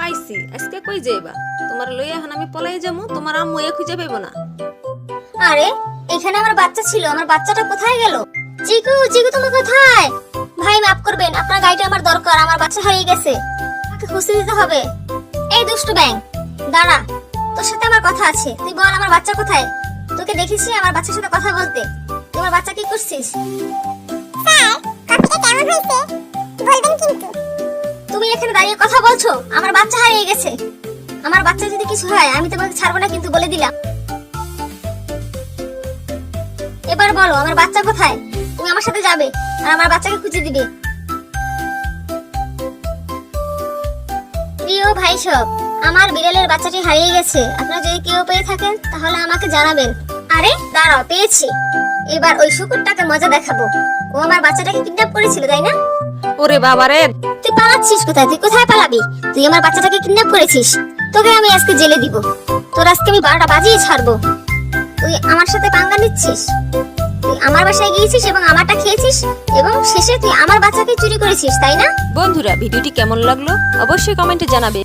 আইছি, আজকে কই যাইবা? তোমার লইয়া এখন আমি পলাই যামু, তোমার আম্মু এ খুঁজে পাইব না। আরে এখানে আমার বাচ্চা ছিল, আমার বাচ্চাটা কোথায় গেল? চিকু চিকু তুমি কোথায়? ভাই মাফ করবেন, আপনার গাড়িটা আমার দরকার, আমার বাচ্চা হারিয়ে গেছে, আমাকে খুঁজে দিতে হবে। এই দুষ্টু ব্যাং, দাঁড়া, তোর সাথে আমার কথা আছে, তুই বল আমার বাচ্চা কোথায়? তোকে দেখেছি আমার বাচ্চার সাথে কথা বলতে, তুই আমার বাচ্চা কি করছিস? স্যার, কপিটা কেমন হয়েছে বলবেন কিন্তু। তুমি এখানে দাঁড়িয়ে কথা বলছো, আমার বাচ্চা হারিয়ে গেছে। আমার বাচ্চা যদি কিছু হয় আমি তোমাকে ছাড়বো না কিন্তু, বলে দিলাম। এবার বলো আমার বাচ্চা কোথায়? তুমি আমার সাথে যাবে আর আমার বাচ্চাকে খুঁজে দিবে। প্রিয় ভাই সব, আমার বিড়ালের বাচ্চাটি হারিয়ে গেছে, আপনারা যদি কেউ পেয়ে থাকেন তাহলে আমাকে জানাবেন। আরে দাঁড়াও, পেয়েছি, এবার ওই শুকুরটাকে মজা দেখাবো। ও আমার বাচ্চাটাকে কিডন্যাপ করেছিল, তাই না? ওরে বাবা রে, তুই পালাচ্ছিস কোথায়? তুই কোথায় পালাবি? তুই আমার বাচ্চাটাকে কিডন্যাপ করেছিস, তোকে আমি আজকে জেলে দিব। তোর আজকে আমি 12টা বাজিয়ে ছাড়বো। তুই আমার সাথে পাঙ্গা নিচ্ছিস, তুই আমার বাসায় গিয়েছিস এবং আমারটা খেয়েছিস এবং শেষে তুই আমার বাচ্চাকে চুরি করেছিস, তাই না? বন্ধুরা ভিডিওটি কেমন লাগলো অবশ্যই কমেন্টে জানাবে।